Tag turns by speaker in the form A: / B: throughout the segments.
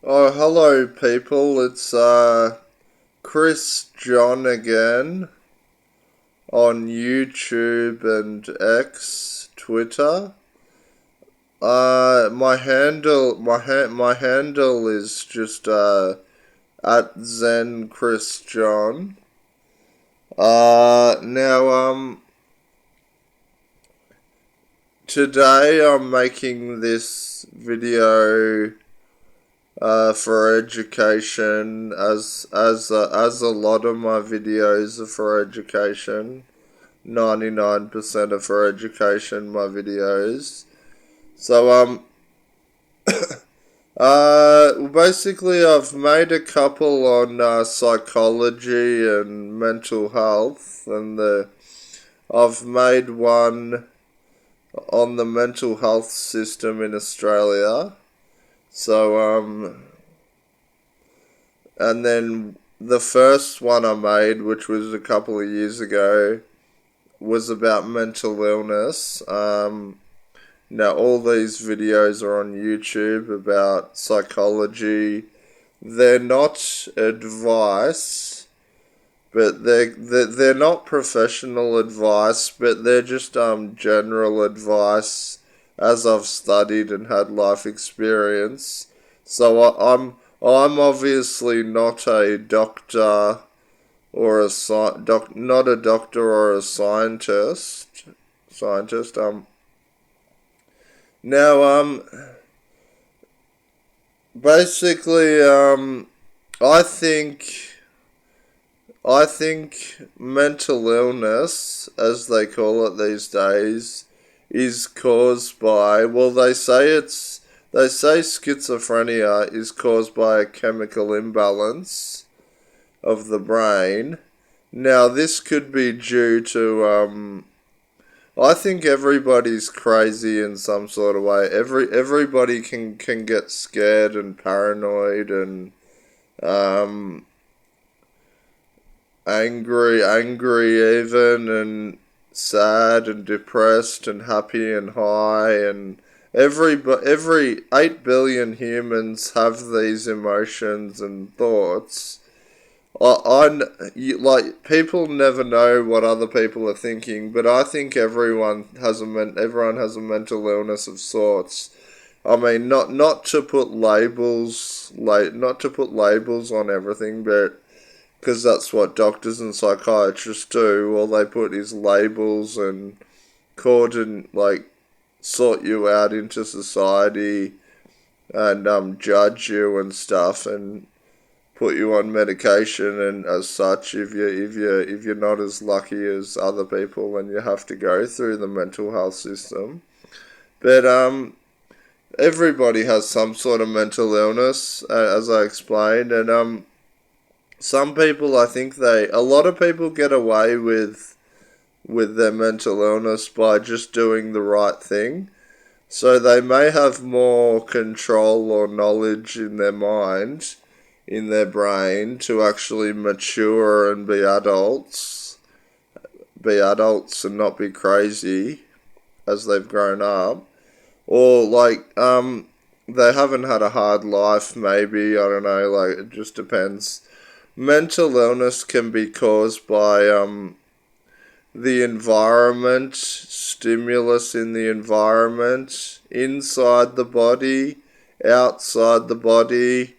A: Oh, hello, people. It's Chris John again on YouTube and X, Twitter. My handle is just at Zen Chris John. Now today I'm making this video for education, as a lot of my videos are for education. 99% are for education, my videos. So basically I've made a couple on psychology and mental health, and I've made one on the mental health system in Australia. So and then the first one I made, which was a couple of years ago, was about mental illness. Now all these videos are on YouTube about psychology. They're not advice, but they're not professional advice, but they're just general advice as I've studied and had life experience. So I'm obviously not a doctor or not a doctor or a scientist. Scientist. Now basically I think I think mental illness, as they call it these days, is caused by, well, they say schizophrenia is caused by a chemical imbalance of the brain. Now, this could be due to, I think everybody's crazy in some sort of way. Everybody can get scared and paranoid and, angry even, and sad and depressed and happy and high, and every 8 billion humans have these emotions and thoughts. Like, people never know what other people are thinking, but I think everyone has a mental illness of sorts. I mean, not to put labels, not to put labels on everything, but because that's what doctors and psychiatrists do. All they put is labels and like sort you out into society, and judge you and stuff, and put you on medication, and as such, if you're not as lucky as other people, then you have to go through the mental health system. But everybody has some sort of mental illness, as I explained, and some people, I think a lot of people get away with their mental illness by just doing the right thing. So they may have more control or knowledge in their mind, in their brain, to actually mature and be adults and not be crazy as they've grown up. Or like they haven't had a hard life, maybe, I don't know, like, it just depends. Mental illness can be caused by the environment, stimulus in the environment, inside the body, outside the body.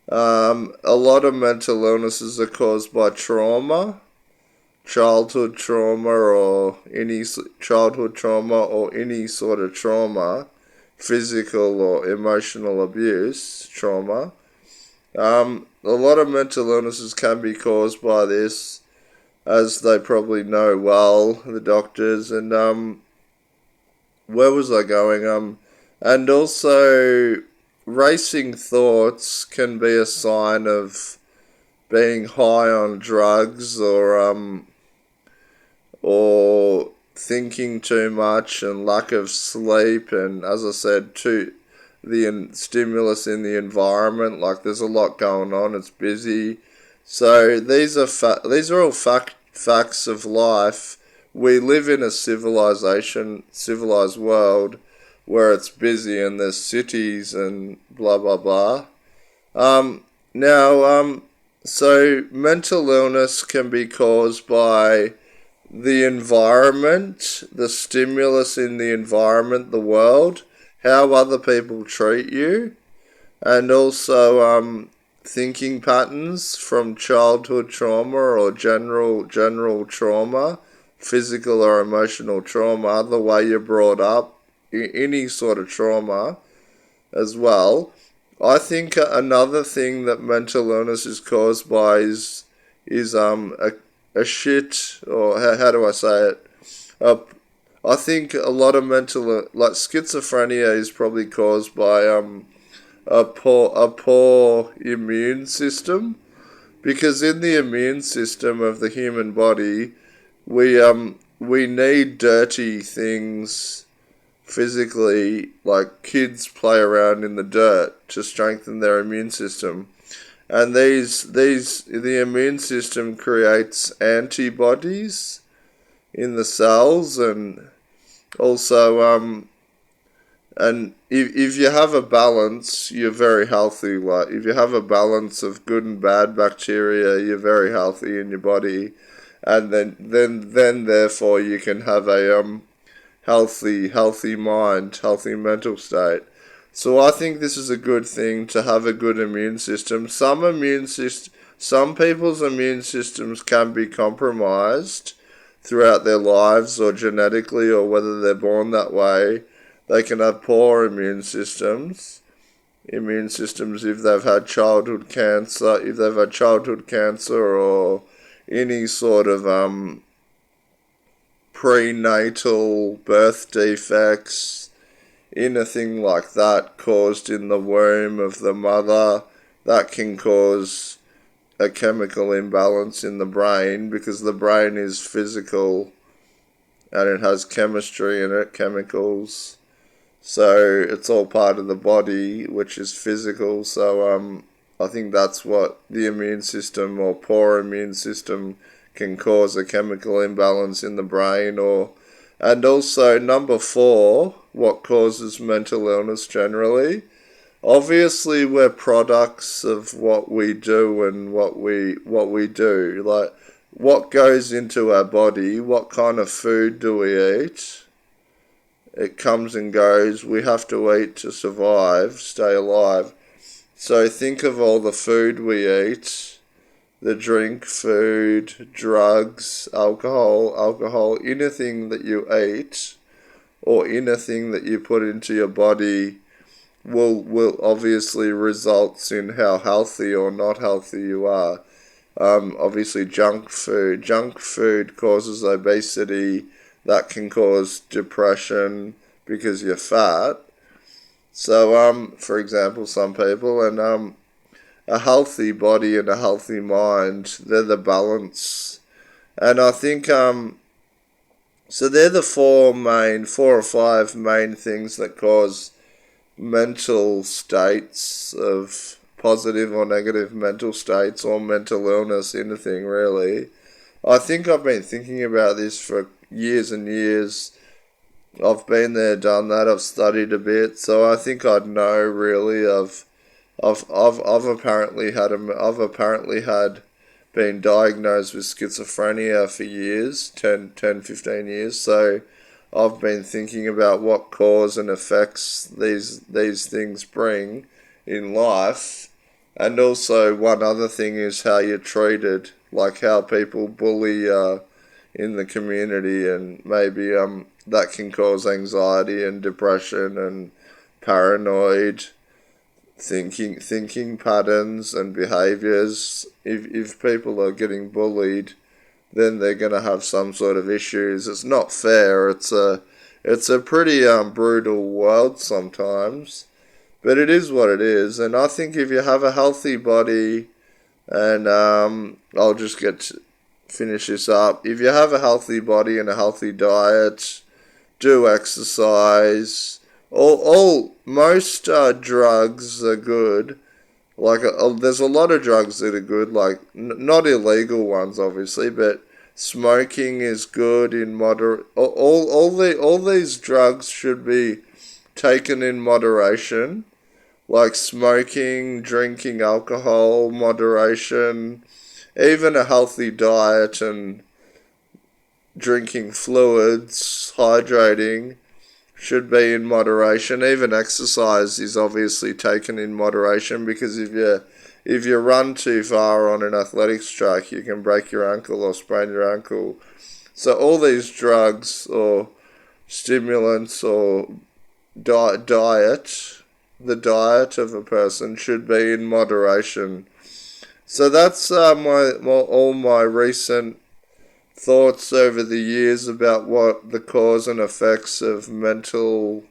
A: A lot of mental illnesses are caused by trauma, childhood trauma, or any childhood trauma, or any sort of trauma, physical or emotional abuse trauma. A lot of mental illnesses can be caused by this, as they probably know well, the doctors. And where was I going? And also, racing thoughts can be a sign of being high on drugs, or thinking too much and lack of sleep, and, as I said, the stimulus in the environment. Like, there's a lot going on. It's busy. So these are all facts of life. We live in a civilized world, where it's busy and there's cities and blah blah blah. Now, so mental illness can be caused by the environment, the stimulus in the environment, the world, how other people treat you, and also thinking patterns from childhood trauma or general trauma, physical or emotional trauma, the way you're brought up, any sort of trauma as well. I think another thing that mental illness is caused by is a shit, or how do I say it? I think a lot of like schizophrenia is probably caused by a poor immune system, because in the immune system of the human body we need dirty things physically, like kids play around in the dirt to strengthen their immune system. And the immune system creates antibodies in the cells, and also and if you have a balance, you're very healthy. Like if you have a balance of good and bad bacteria, you're very healthy in your body, and then therefore you can have a healthy mind, healthy mental state. So I think this is a good thing to have a good immune system. Some people's immune systems can be compromised throughout their lives, or genetically, or whether they're born that way. They can have poor immune systems. Immune systems if they've had childhood cancer, or any sort of prenatal birth defects, anything like that caused in the womb of the mother, that can cause a chemical imbalance in the brain, because the brain is physical and it has chemistry in it, chemicals. So it's all part of the body, which is physical. So I think that's what the immune system, or poor immune system, can cause a chemical imbalance in the brain. And also number 4, what causes mental illness generally. Obviously, we're products of what we do and what we do. Like what goes into our body, what kind of food do we eat? It comes and goes. We have to eat to survive, stay alive. So think of all the food we eat, the drink, food, drugs, alcohol, anything that you eat or anything that you put into your body will obviously results in how healthy or not healthy you are. Obviously junk food causes obesity. That can cause depression because you're fat. So for example, some people, and a healthy body and a healthy mind, they're the balance. And I think so they're the 4 or 5 main things that cause mental states, of positive or negative mental states, or mental illness, anything really. I think I've been thinking about this for years and years. I've been there, done that. I've studied a bit, so I think I'd know really. I've apparently had been diagnosed with schizophrenia for years, 10, 15 years. So I've been thinking about what cause and effects these things bring in life. And also one other thing is how you're treated, like how people bully in the community, and maybe that can cause anxiety and depression and paranoid thinking patterns and behaviors. If people are getting bullied, then they're going to have some sort of issues. It's not fair. It's a pretty brutal world sometimes, but it is what it is. And I think if you have a healthy body, and I'll just finish this up. If you have a healthy body and a healthy diet, do exercise. Most drugs are good. Like there's a lot of drugs that are good, like not illegal ones, obviously, but smoking is good in moderate. All these drugs should be taken in moderation. like smoking, drinking alcohol, moderation, even a healthy diet and drinking fluids, hydrating should be in moderation. Even exercise is obviously taken in moderation, because if you run too far on an athletics track, you can break your ankle or sprain your ankle. So all these drugs or stimulants or diet, the diet of a person should be in moderation. So that's all my recent thoughts over the years about what the cause and effects of mental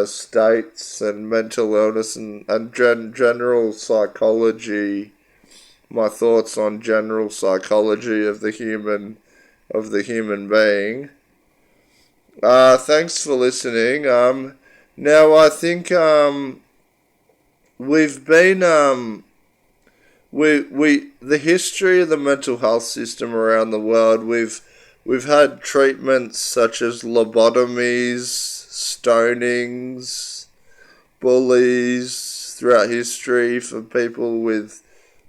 A: states and mental illness and general psychology. My thoughts on general psychology of the human being. Thanks for listening. Now I think we've been we the history of the mental health system around the world. We've had treatments such as lobotomies, stonings, bullies throughout history for people with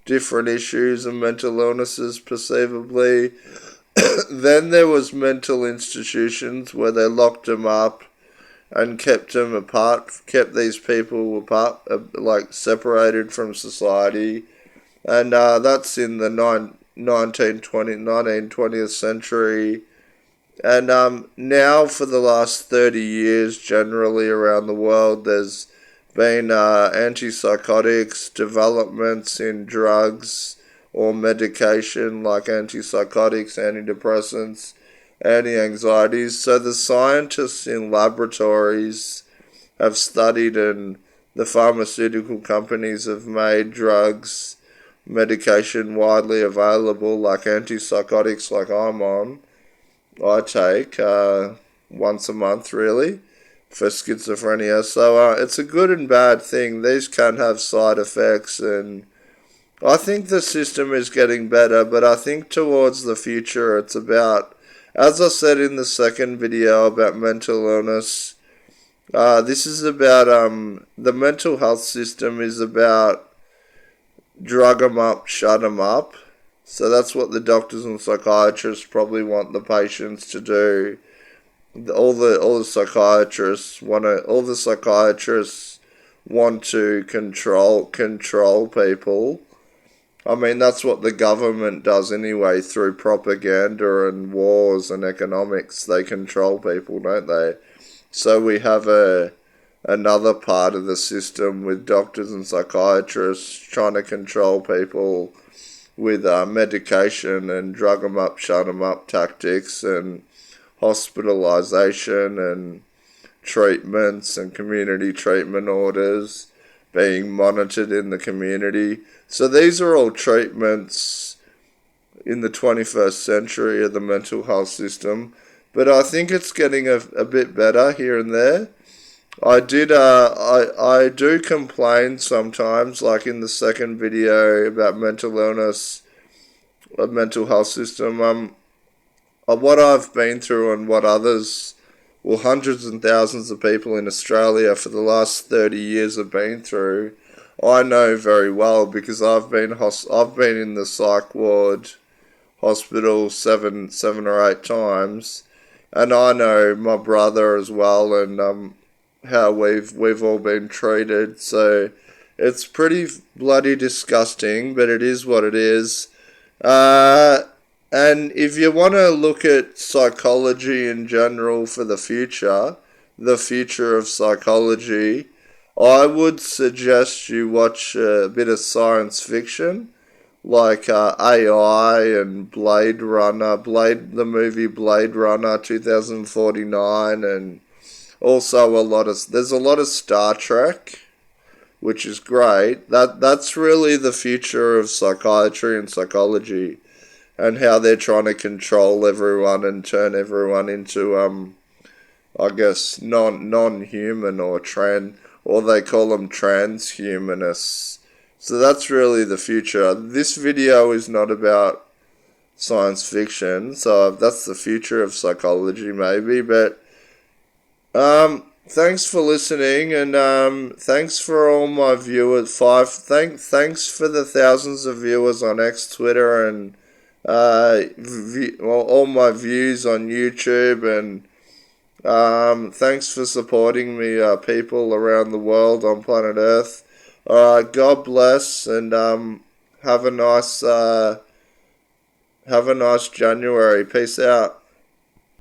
A: different issues and mental illnesses perceivably. Then there was mental institutions where they locked them up and kept them apart, kept these people apart, like separated from society. And that's in the 1920th century. And now for the last 30 years, generally around the world, there's been antipsychotics, developments in drugs or medication like antipsychotics, antidepressants, anti-anxieties. So the scientists in laboratories have studied, and the pharmaceutical companies have made drugs, medication widely available, like antipsychotics like I take once a month really for schizophrenia. So it's a good and bad thing. These can have side effects, and I think the system is getting better, but I think towards the future it's about, as I said in the second video about mental illness, this is about the mental health system is about drug 'em up, shut 'em up. So that's what the doctors and psychiatrists probably want the patients to do. All the psychiatrists want to control people. I mean, that's what the government does anyway, through propaganda and wars and economics. They control people, don't they? So we have another part of the system with doctors and psychiatrists trying to control people with medication and drug 'em up, shut 'em up tactics, and hospitalization and treatments and community treatment orders being monitored in the community. So these are all treatments in the 21st century of the mental health system. But I think it's getting a bit better here and there. I do complain sometimes, like in the second video about mental illness, mental health system. What I've been through and what others, well, hundreds and thousands of people in Australia for the last 30 years have been through, I know very well, because I've been in the psych ward hospital seven or eight times, and I know my brother as well, and how we've all been treated. So it's pretty bloody disgusting, but it is what it is. And if you want to look at psychology in general for the future of psychology, I would suggest you watch a bit of science fiction, like AI and Blade Runner, the movie Blade Runner 2049, and also there's a lot of Star Trek, which is great. That's really the future of psychiatry and psychology, and how they're trying to control everyone and turn everyone into I guess non-human or they call them transhumanists. So that's really the future. This video is not about science fiction, so that's the future of psychology maybe, but thanks for listening, and thanks for all my viewers. Thanks for the thousands of viewers on X, Twitter, and all my views on YouTube, and thanks for supporting me, people around the world on planet Earth. God bless, and have a nice January. Peace out.